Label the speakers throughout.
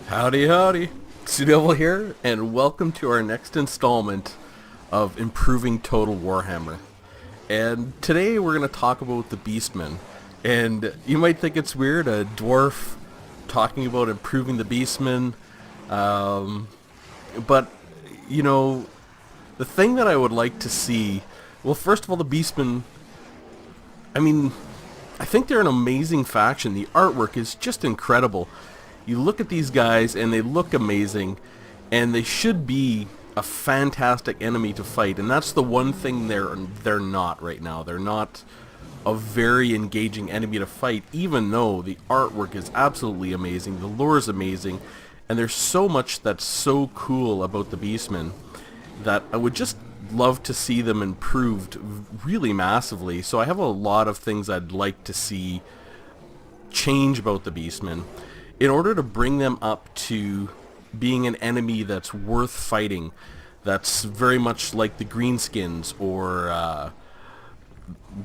Speaker 1: Howdy, howdy. Sudevil here, and welcome to our next installment of Improving Total Warhammer. And today we're going to talk about the Beastmen. And you might think it's weird, a dwarf talking about improving the Beastmen. But, you know, the thing that I would like to see... Well, first of all, the Beastmen... I think they're an amazing faction. The artwork is just incredible. You look at these guys and they look amazing, and they should be a fantastic enemy to fight, and that's the one thing they're not right now. They're not a very engaging enemy to fight, even though the artwork is absolutely amazing, the lore is amazing, and there's so much that's so cool about the Beastmen that I would just love to see them improved really massively. So I have a lot of things I'd like to see change about the Beastmen in order to bring them up to being an enemy that's worth fighting, that's very much like the Greenskins or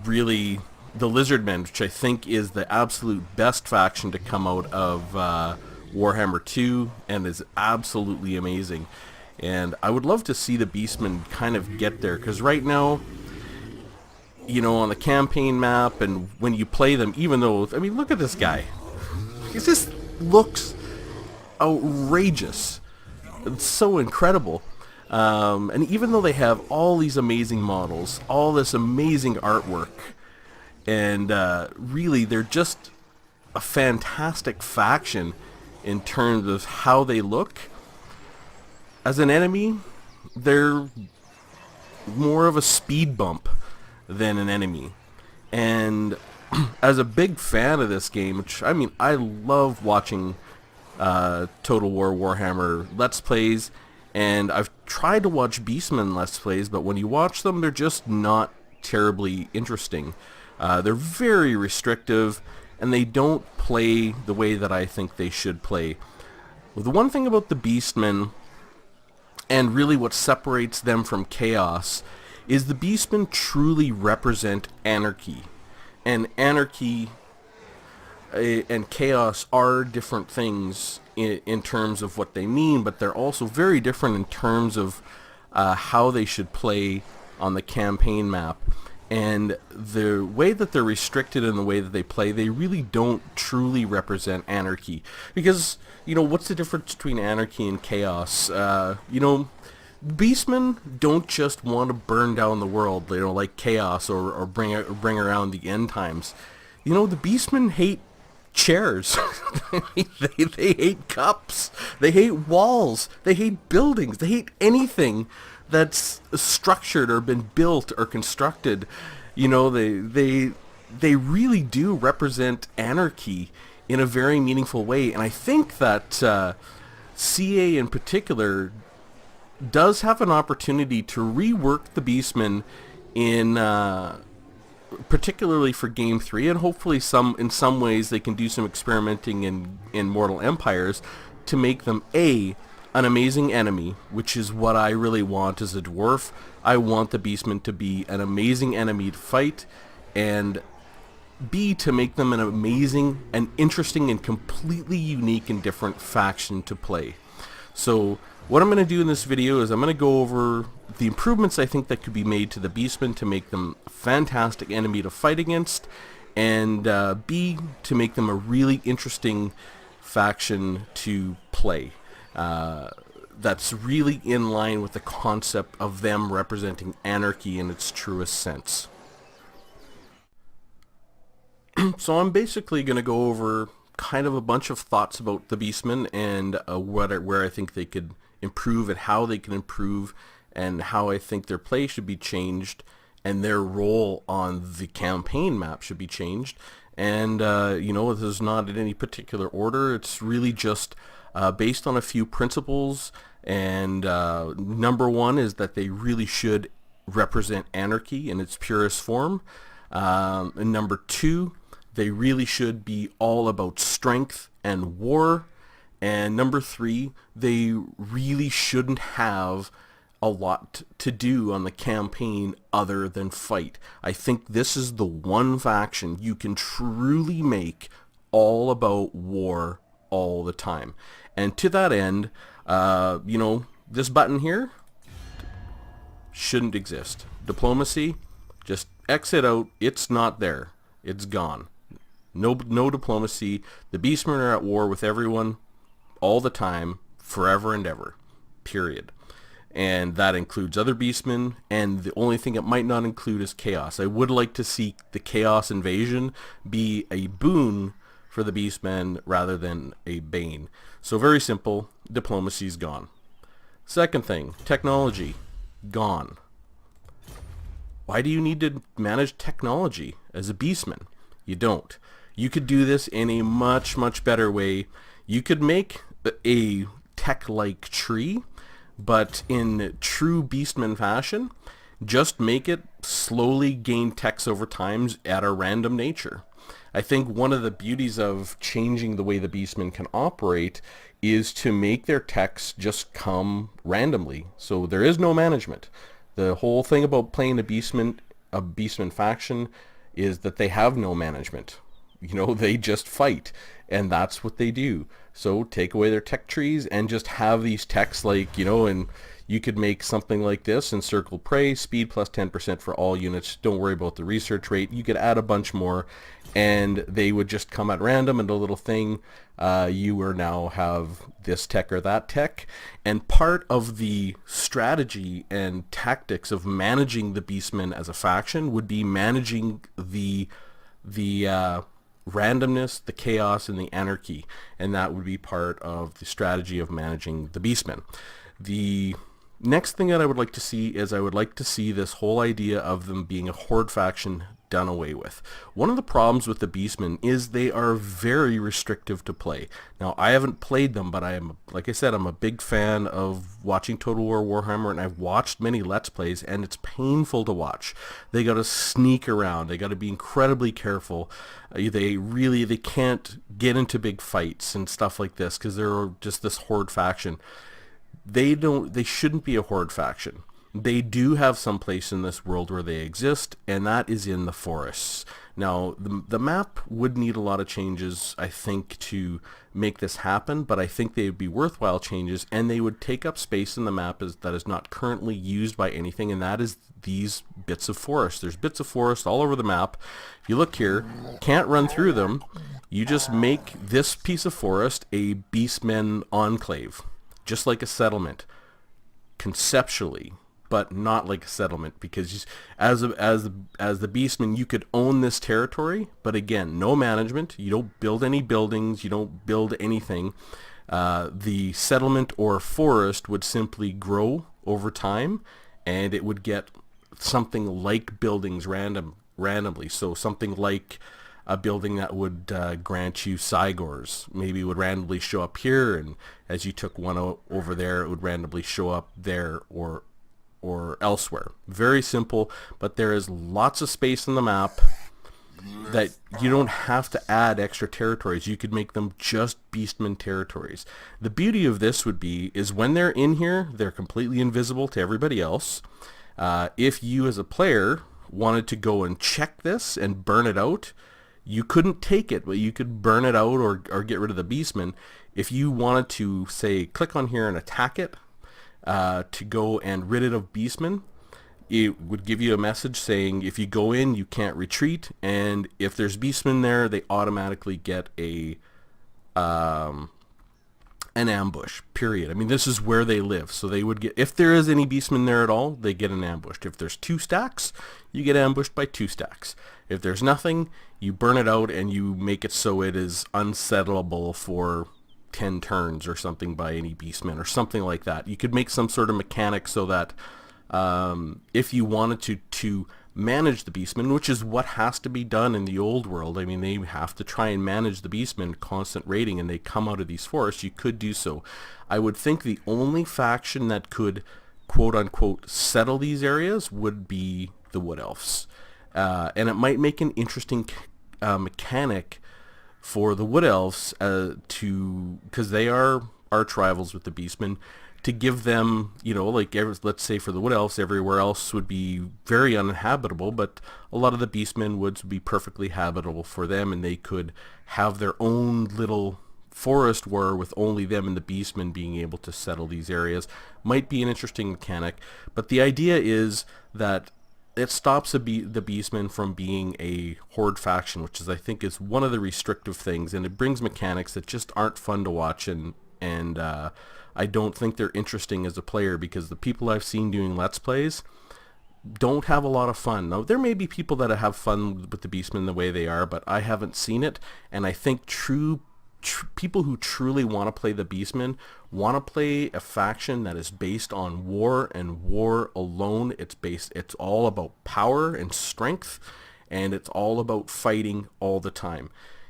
Speaker 1: really the Lizardmen, which I think is the absolute best faction to come out of Warhammer 2 and is absolutely amazing. And I would love to see the Beastmen kind of get there, because right now, you know, on the campaign map and when you play them, even though, I mean, look at this guy. He's just looks outrageous. It's so incredible. And even though they have all these amazing models, all this amazing artwork, and really they're just a fantastic faction in terms of how they look, as an enemy, they're more of a speed bump than an enemy. And as a big fan of this game, which, I love watching Total War Warhammer Let's Plays, and I've tried to watch Beastmen Let's Plays, but when you watch them, they're just not terribly interesting. They're very restrictive, and they don't play the way that I think they should play. Well, the one thing about the Beastmen, and really what separates them from Chaos, is the Beastmen truly represent anarchy. And anarchy and chaos are different things in terms of what they mean, but they're also very different in terms of how they should play on the campaign map. And the way that they're restricted in the way that they play, they really don't truly represent anarchy. Because, you know, what's the difference between anarchy and chaos? Beastmen don't just want to burn down the world, you know, like Chaos or bring around the end times. You know, the Beastmen hate chairs. they hate cups. They hate walls. They hate buildings. They hate anything that's structured or been built or constructed. You know, they really do represent anarchy in a very meaningful way, and I think that CA in particular does have an opportunity to rework the Beastmen in particularly for Game 3, and hopefully in some ways they can do some experimenting in Mortal Empires to make them an amazing enemy, which is what I really want as a dwarf. I want the Beastmen to be an amazing enemy to fight, and B, to make them an amazing and interesting and completely unique and different faction to play. So what I'm going to do in this video is I'm going to go over the improvements I think that could be made to the Beastmen to make them a fantastic enemy to fight against, and B, to make them a really interesting faction to play. That's really in line with the concept of them representing anarchy in its truest sense. So I'm basically going to go over kind of a bunch of thoughts about the Beastmen and where I think they could improve and how they can improve, and how I think their play should be changed and their role on the campaign map should be changed. And you know, this is not in any particular order. It's really just based on a few principles, and number one is that they really should represent anarchy in its purest form. And number two, they really should be all about strength and war. And number three, they really shouldn't have a lot to do on the campaign other than fight. I think this is the one faction you can truly make all about war all the time. And to that end, you know, this button here shouldn't exist. Diplomacy, just exit out. It's not there. It's gone. No diplomacy. The Beastmen are at war with everyone all the time, forever and ever. Period. And that includes other Beastmen, and the only thing it might not include is chaos. I would like to see the chaos invasion be a boon for the Beastmen rather than a bane. So very simple, diplomacy's gone. Second thing, technology, gone. Why do you need to manage technology as a Beastman? You don't. You could do this in a much, much better way. You could make a tech-like tree, but in true Beastman fashion, just make it slowly gain techs over time at a random nature. I think one of the beauties of changing the way the Beastmen can operate is to make their techs just come randomly. So there is no management. The whole thing about playing a Beastman faction is that they have no management. You know, they just fight, and that's what they do. So take away their tech trees and just have these techs, like, you know, and you could make something like this: Encircle Prey, speed plus 10% for all units. Don't worry about the research rate. You could add a bunch more, and they would just come at random, and a little thing, you are now have this tech or that tech. And part of the strategy and tactics of managing the Beastmen as a faction would be managing the randomness, the chaos, and the anarchy, and that would be part of the strategy of managing the Beastmen. The next thing that I would like to see is I would like to see this whole idea of them being a horde faction done away with. One of the problems with the Beastmen is they are very restrictive to play. Now, I haven't played them, but I am, like I said, I'm a big fan of watching Total War Warhammer, and I've watched many Let's Plays, and it's painful to watch. They got to sneak around. They got to be incredibly careful. They can't get into big fights and stuff like this because they're just this horde faction. They shouldn't be a horde faction. They do have some place in this world where they exist, and that is in the forests. Now, the map would need a lot of changes, I think, to make this happen, but I think they would be worthwhile changes, and they would take up space in the map that is not currently used by anything, and that is these bits of forest. There's bits of forest all over the map. If you look here, can't run through them. You just make this piece of forest a Beastmen enclave, just like a settlement, conceptually, but not like a settlement, because as the Beastmen, you could own this territory, but again, no management. You don't build any buildings. You don't build anything. The settlement or forest would simply grow over time, and it would get something like buildings randomly. So something like a building that would grant you Cygors maybe would randomly show up here, and as you took one over there, it would randomly show up there or elsewhere. Very simple, but there is lots of space in the map that you don't have to add extra territories. You could make them just Beastmen territories. The beauty of this is when they're in here, they're completely invisible to everybody else. If you as a player wanted to go and check this and burn it out, you couldn't take it, but you could burn it out or get rid of the Beastmen. If you wanted to, say, click on here and attack it, to go and rid it of Beastmen, it would give you a message saying if you go in, you can't retreat, and if there's Beastmen there, they automatically get an ambush, period. I mean, this is where they live, so they would get, if there is any Beastmen there at all, they get an ambushed. If there's 2 stacks, you get ambushed by 2 stacks. If there's nothing, you burn it out and you make it so it is unsettleable for 10 turns or something by any Beastmen or something like that. You could make some sort of mechanic so that if you wanted to manage the Beastmen, which is what has to be done in the old world. I mean, they have to try and manage the Beastmen, constant raiding, and they come out of these forests. You could do so. I would think the only faction that could, quote-unquote, settle these areas would be the Wood Elves. And it might make an interesting mechanic for the Wood Elves because they are arch rivals with the Beastmen, to give them, you know, like let's say for the Wood Elves, everywhere else would be very uninhabitable, but a lot of the Beastmen woods would be perfectly habitable for them, and they could have their own little forest war with only them and the Beastmen being able to settle these areas might be an interesting mechanic. But the idea is that it stops the Beastmen from being a horde faction, which is, I think, is one of the restrictive things, and it brings mechanics that just aren't fun to watch, and I don't think they're interesting as a player, because the people I've seen doing Let's Plays don't have a lot of fun. Now, there may be people that have fun with the Beastmen the way they are, but I haven't seen it, and I think people who truly want to play the Beastmen want to play a faction that is based on war and war alone. It's all about power and strength, and it's all about fighting all the time.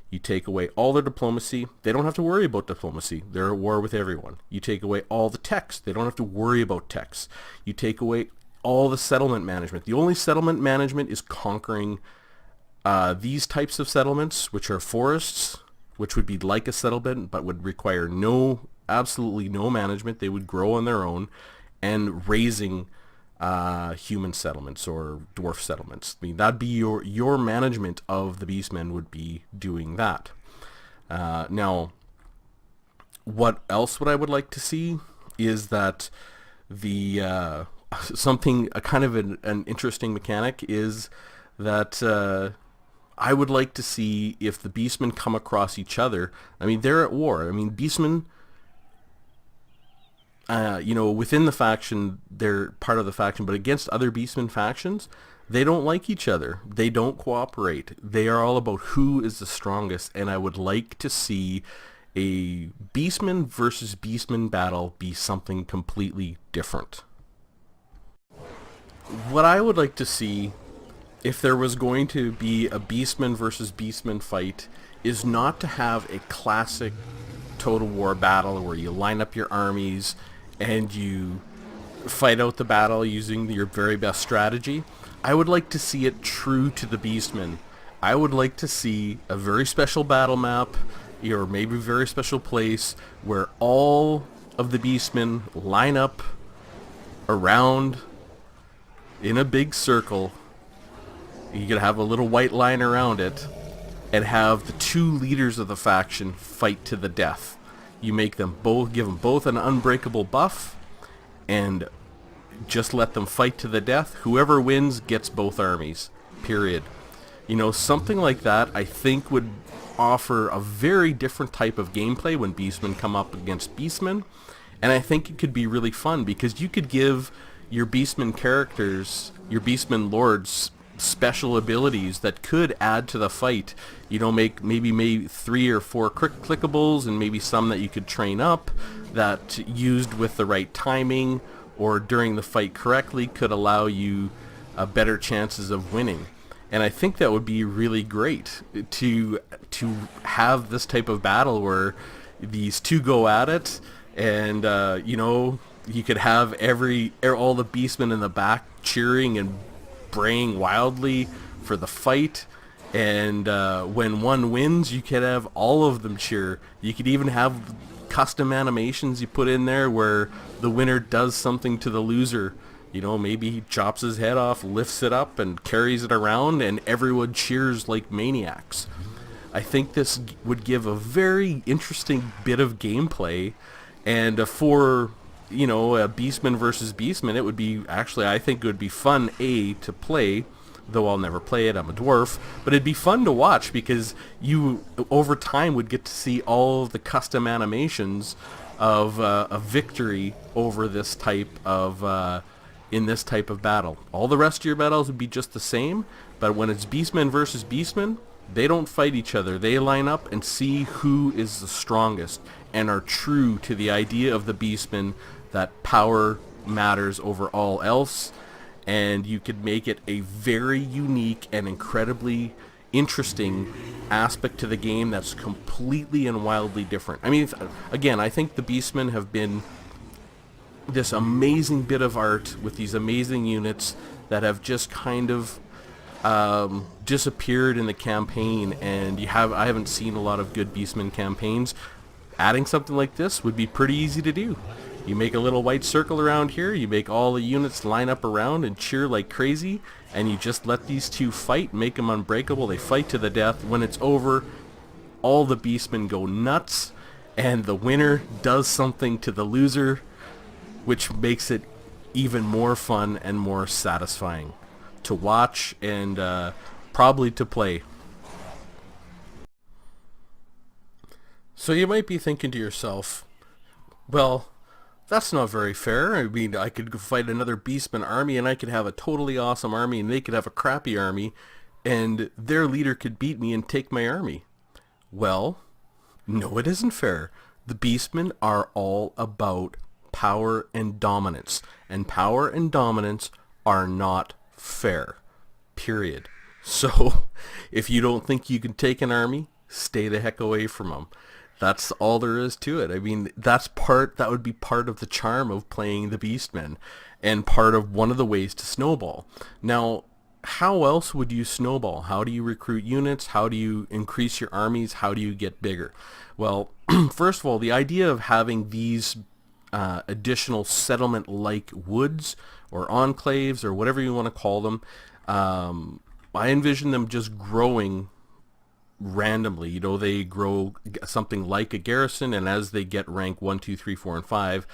Speaker 1: You take away all their diplomacy, they don't have to worry about diplomacy. They're at war with everyone. You take away all the techs, they don't have to worry about techs. You take away all the settlement management. The only settlement management is conquering these types of settlements, which are forests, which would be like a settlement but would require absolutely no management. They would grow on their own, and raising human settlements or dwarf settlements. I mean, that'd be your management of the Beastmen would be doing that. Now, what else would I would like to see is that the a kind of an interesting mechanic is that I would like to see if the Beastmen come across each other. I mean, they're at war. I mean, Beastmen, within the faction, they're part of the faction, but against other Beastmen factions, they don't like each other. They don't cooperate. They are all about who is the strongest, and I would like to see a Beastmen versus Beastmen battle be something completely different. What I would like to see, if there was going to be a Beastmen versus Beastmen fight, is not to have a classic Total War battle where you line up your armies and you fight out the battle using your very best strategy. I would like to see it true to the Beastmen. I would like to see a very special battle map, or maybe a very special place, where all of the Beastmen line up around in a big circle. You could have a little white line around it, and have the two leaders of the faction fight to the death. You make them both, give them both an unbreakable buff, and just let them fight to the death. Whoever wins gets both armies. Period. Something like that I think would offer a very different type of gameplay when Beastmen come up against Beastmen, and I think it could be really fun, because you could give your Beastmen characters, your Beastmen lords, special abilities that could add to the fight. Make maybe 3 or 4 clickables, and maybe some that you could train up that, used with the right timing or during the fight correctly, could allow you better chances of winning. And I think that would be really great to have this type of battle where these two go at it, and you could have all the Beastmen in the back cheering and braying wildly for the fight, and when one wins, you could have all of them cheer. You could even have custom animations you put in there where the winner does something to the loser. Maybe he chops his head off, lifts it up, and carries it around, and everyone cheers like maniacs. I think this would give a very interesting bit of gameplay, and for a Beastmen versus Beastmen, it would be, actually, I think it would be fun, to play, though I'll never play it, I'm a dwarf, but it'd be fun to watch, because you, over time, would get to see all of the custom animations of a victory over this type of, in this type of battle. All the rest of your battles would be just the same, but when it's Beastmen versus Beastmen, they don't fight each other. They line up and see who is the strongest, and are true to the idea of the Beastmen that power matters over all else, and you could make it a very unique and incredibly interesting aspect to the game that's completely and wildly different. I mean, again, I think the Beastmen have been this amazing bit of art with these amazing units that have just kind of disappeared in the campaign, and I haven't seen a lot of good Beastmen campaigns. Adding something like this would be pretty easy to do. You make a little white circle around here, you make all the units line up around and cheer like crazy, and you just let these two fight, make them unbreakable, they fight to the death. When it's over, all the Beastmen go nuts, and the winner does something to the loser, which makes it even more fun and more satisfying to watch and probably to play. So you might be thinking to yourself, well, that's not very fair. I mean, I could fight another Beastman army and I could have a totally awesome army and they could have a crappy army and their leader could beat me and take my army. Well, no, it isn't fair. The Beastmen are all about power and dominance, and power and dominance are not fair. Period. So, if you don't think you can take an army, stay the heck away from them. That's all there is to it. I mean, that would be part of the charm of playing the Beastmen, and part of one of the ways to snowball. Now, how else would you snowball? How do you recruit units? How do you increase your armies? How do you get bigger? Well, first of all, the idea of having these additional settlement-like woods or enclaves or whatever you want to call them, I envision them just growing randomly. You know, they grow something like a garrison, and as they get rank 1, 2, 3, 4, and 5,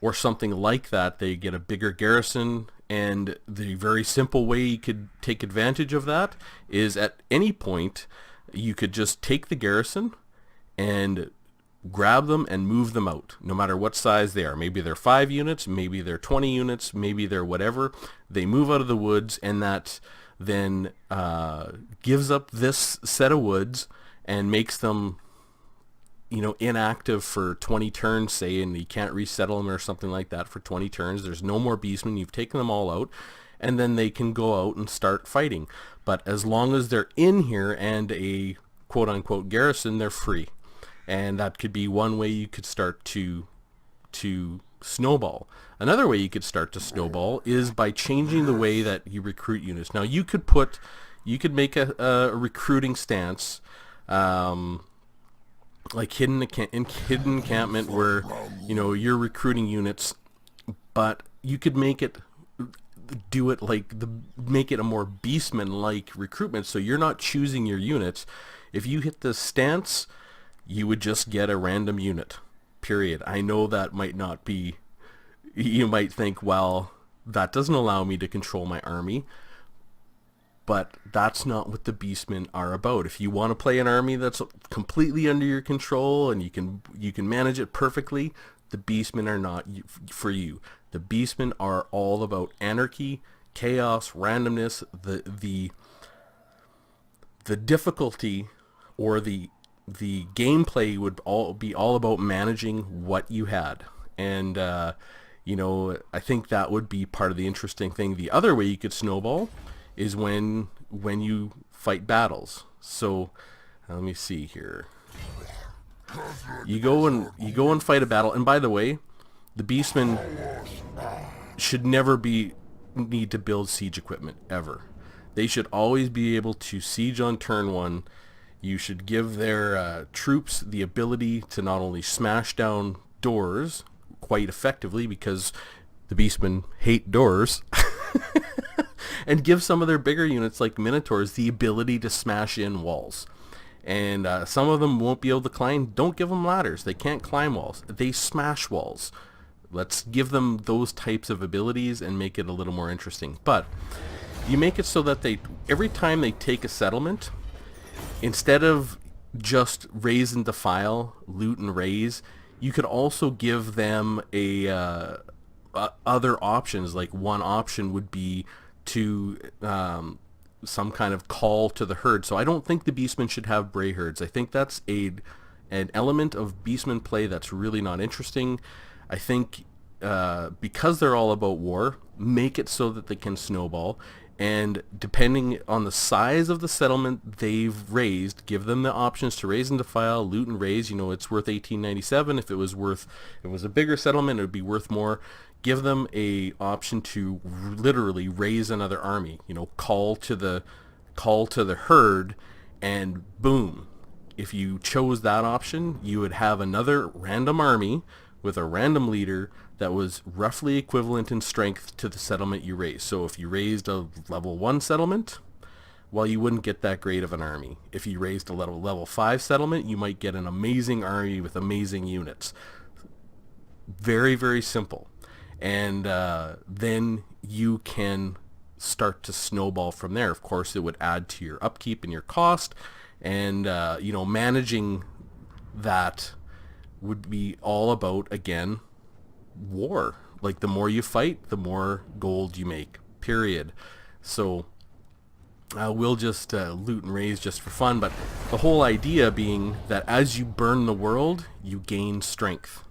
Speaker 1: or something like that, they get a bigger garrison. And the very simple way you could take advantage of that is at any point you could just take the garrison and grab them and move them out, no matter what size they are. Maybe they're 5 units, maybe they're 20 units, maybe they're whatever. They move out of the woods, and that then gives up this set of woods and makes them, you know, inactive for 20 turns, say, and you can't resettle them or something like that for 20 turns. There's no more Beastmen. You've taken them all out, and then they can go out and start fighting. But as long as they're in here and a quote-unquote garrison, they're free. And that could be one way you could start to snowball. Another way you could start to snowball is by changing the way that you recruit units. Now, you could make a recruiting stance, like hidden encampment, where, you know, you're recruiting units, but you could make it make it a more Beastman-like recruitment. So you're not choosing your units. If you hit the stance, you would just get a random unit. Period. I know that might not be. You might think, well, that doesn't allow me to control my army. But that's not what the Beastmen are about. If you want to play an army that's completely under your control and you can manage it perfectly, the Beastmen are not for you. The Beastmen are all about anarchy, chaos, randomness. The difficulty or the gameplay would be all about managing what you had. And you know, I think that would be part of the interesting thing. The other way you could snowball is when you fight battles. So let me see here. You go and fight a battle. And by the way, the Beastmen should never need to build siege equipment ever. They should always be able to siege on turn 1. You should give their troops the ability to not only smash down doors quite effectively, because the Beastmen hate doors, and give some of their bigger units like Minotaurs the ability to smash in walls. And some of them won't be able to climb. Don't give them ladders. They can't climb walls. They smash walls. Let's give them those types of abilities and make it a little more interesting. But you make it so that every time they take a settlement, instead of just raise and defile, loot and raise, you could also give them other options. Like one option would be to some kind of call to the herd. So I don't think the Beastmen should have Bray herds. I think that's an element of Beastmen play that's really not interesting. I think because they're all about war, make it so that they can snowball. And depending on the size of the settlement they've raised, give them the options to raise and defile, loot and raise. You know, it's worth 1897. If it was a bigger settlement, it would be worth more. Give them a option to literally raise another army. You know, call to the herd, and boom. If you chose that option, you would have another random army with a random leader that was roughly equivalent in strength to the settlement you raised. So if you raised a level 1 settlement, well, you wouldn't get that great of an army. If you raised a level 5 settlement, you might get an amazing army with amazing units. Very, very simple. And then you can start to snowball from there. Of course, it would add to your upkeep and your cost, and managing that would be all about, again, war. Like, the more you fight, the more gold you make, period. So we'll just loot and raise just for fun, but the whole idea being that as you burn the world, you gain strength.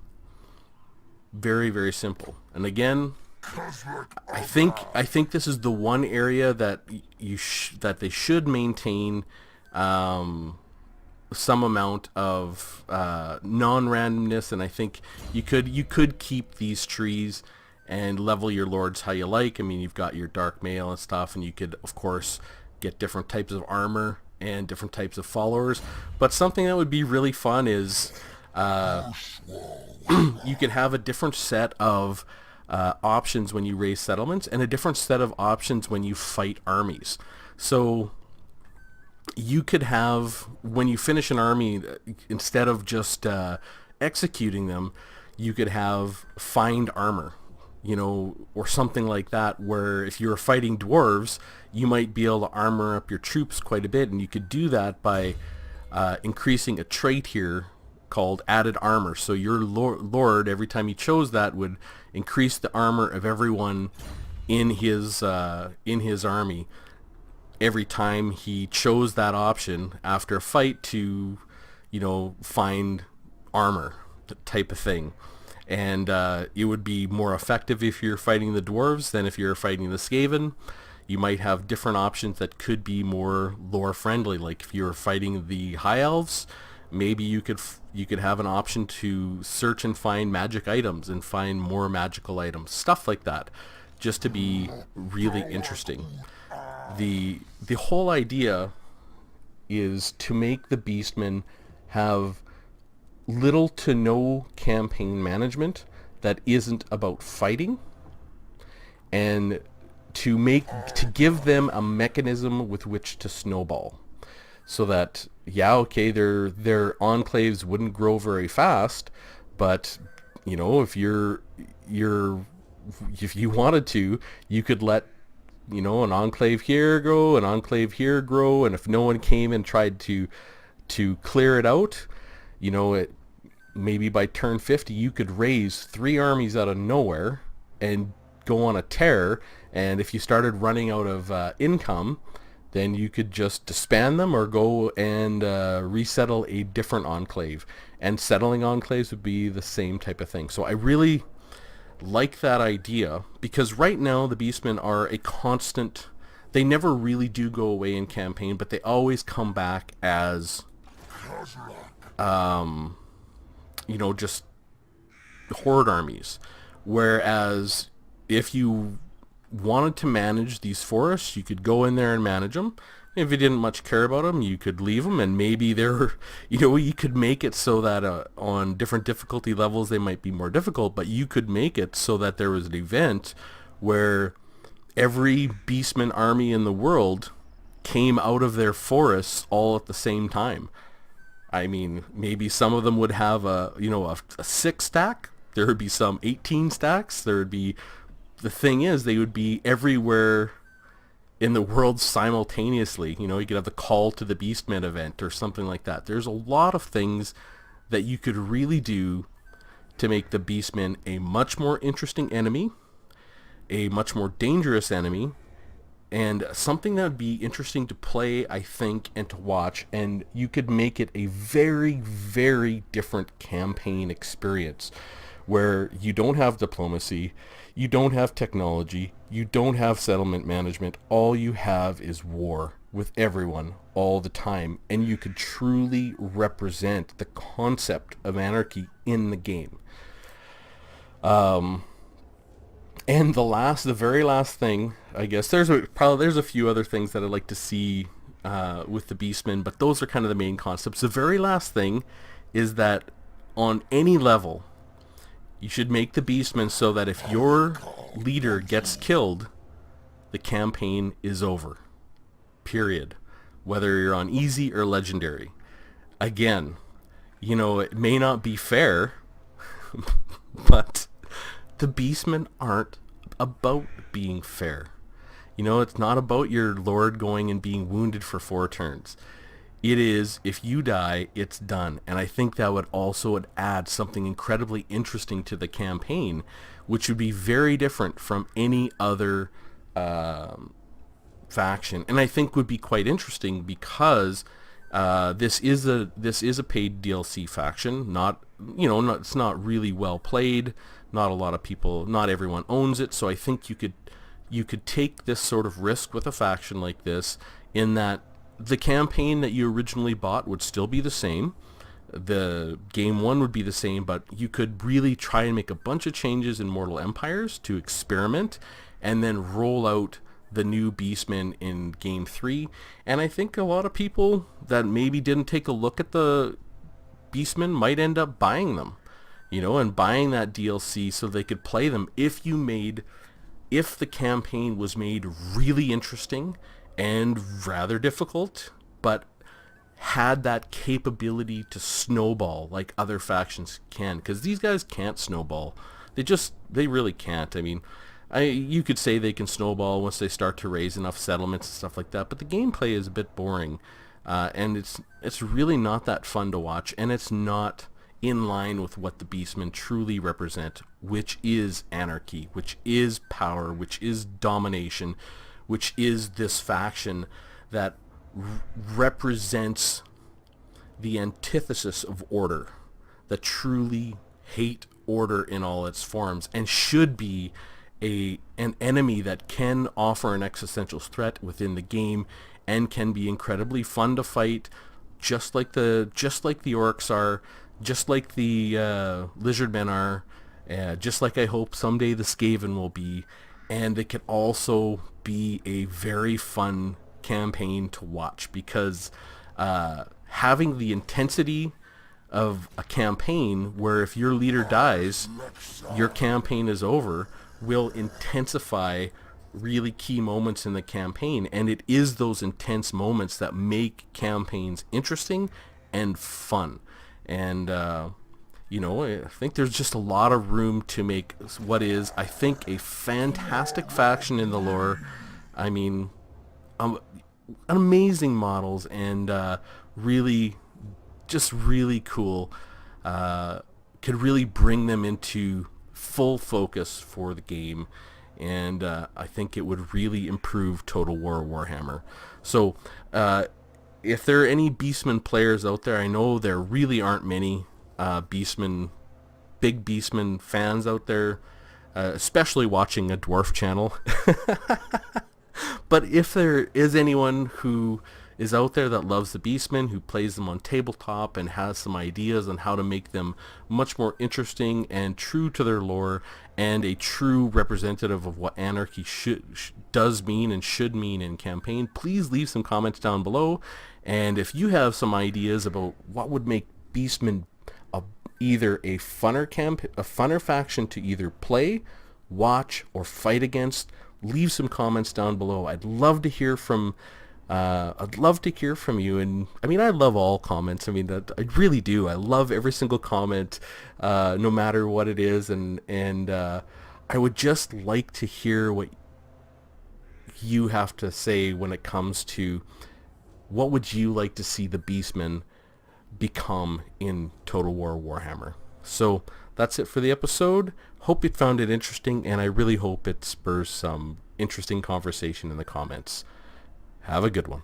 Speaker 1: Very, very simple. And again, I think this is the one area that that they should maintain some amount of non-randomness, and I think you could keep these trees and level your lords how you like. I mean, you've got your dark mail and stuff, and you could, of course, get different types of armor and different types of followers. But something that would be really fun is you could have a different set of options when you raise settlements, and a different set of options when you fight armies. So you could have, when you finish an army, instead of just executing them, you could have find armor, or something like that, where if you were fighting dwarves, you might be able to armor up your troops quite a bit, and you could do that by increasing a trait here called added armor. So your lord, every time he chose that, would increase the armor of everyone in his army every time he chose that option after a fight to, find armor type of thing. And it would be more effective if you're fighting the dwarves than if you're fighting the Skaven. You might have different options that could be more lore friendly. Like if you're fighting the High Elves, maybe you could have an option to search and find magic items and find more magical items, stuff like that, just to be really interesting. The whole idea is to make the Beastmen have little to no campaign management that isn't about fighting, and to give them a mechanism with which to snowball, so that their enclaves wouldn't grow very fast, but if you wanted to, you could let an enclave here grow, an enclave here grow, and if no one came and tried to clear it out, maybe by turn 50 you could raise 3 armies out of nowhere and go on a tear, and if you started running out of income, then you could just disband them or go and resettle a different enclave. And settling enclaves would be the same type of thing. So I really like that idea, because right now the Beastmen are a constant. They never really do go away in campaign, but they always come back as just horde armies. Whereas if you wanted to manage these forests, you could go in there and manage them. If you didn't much care about them, you could leave them, and maybe you could make it so that on different difficulty levels they might be more difficult, but you could make it so that there was an event where every Beastman army in the world came out of their forests all at the same time. I mean, maybe some of them would have a 6 stack. There would be some 18 stacks. The thing is, they would be everywhere in the world simultaneously. You could have the Call to the Beastmen event or something like that. There's a lot of things that you could really do to make the Beastmen a much more interesting enemy, a much more dangerous enemy, and something that would be interesting to play, I think, and to watch. And you could make it a very, very different campaign experience, where you don't have diplomacy, you don't have technology, you don't have settlement management. All you have is war with everyone all the time, and you could truly represent the concept of anarchy in the game. And the very last thing, I guess, there's a few other things that I'd like to see with the Beastmen, but those are kind of the main concepts. The very last thing is that on any level, you should make the Beastmen so that if your leader gets killed, the campaign is over. period, whether you're on easy or legendary. Again, you know, it may not be fair, but the Beastmen aren't about being fair. You know, it's not about your lord going and being wounded for 4 turns. It is, if you die, it's done. And I think that would also add something incredibly interesting to the campaign, which would be very different from any other faction. And I think would be quite interesting because this is a paid DLC faction. It's not really well played. Not a lot of people, not everyone owns it. So I think you could take this sort of risk with a faction like this, in that the campaign that you originally bought would still be the same. The game 1 would be the same, but you could really try and make a bunch of changes in Mortal Empires to experiment, and then roll out the new Beastmen in game 3. And I think a lot of people that maybe didn't take a look at the Beastmen might end up buying them, you know, and buying that DLC so they could play them if the campaign was made really interesting and rather difficult, but had that capability to snowball like other factions can, because these guys can't snowball. They really can't. I mean, you could say they can snowball once they start to raise enough settlements and stuff like that, but the gameplay is a bit boring, and it's really not that fun to watch, and it's not in line with what the Beastmen truly represent, which is anarchy, which is power, which is domination, which is this faction that represents the antithesis of order, that truly hate order in all its forms, and should be an enemy that can offer an existential threat within the game and can be incredibly fun to fight, just like the orcs are, just like the lizardmen are, just like I hope someday the Skaven will be. And it could also be a very fun campaign to watch, because having the intensity of a campaign where if your leader dies, your campaign is over, will intensify really key moments in the campaign. And it is those intense moments that make campaigns interesting and fun. And I think there's just a lot of room to make what is, I think, a fantastic faction in the lore. I mean, amazing models, and really cool. Could really bring them into full focus for the game, and I think it would really improve Total War Warhammer. So if there are any Beastmen players out there, I know there really aren't many big Beastmen fans out there, especially watching a dwarf channel. But if there is anyone who is out there that loves the Beastmen, who plays them on tabletop and has some ideas on how to make them much more interesting and true to their lore, and a true representative of what anarchy does mean and should mean in campaign, please leave some comments down below. And if you have some ideas about what would make Beastmen either a funner faction to either play, watch, or fight against, leave some comments down below. I'd love to hear from you. And I mean, I love all comments. I mean, that I really do. I love every single comment, no matter what it is. And I would just like to hear what you have to say when it comes to what would you like to see the Beastmen become in Total War Warhammer. So that's it for the episode. Hope you found it interesting, and I really hope it spurs some interesting conversation in the comments. Have a good one.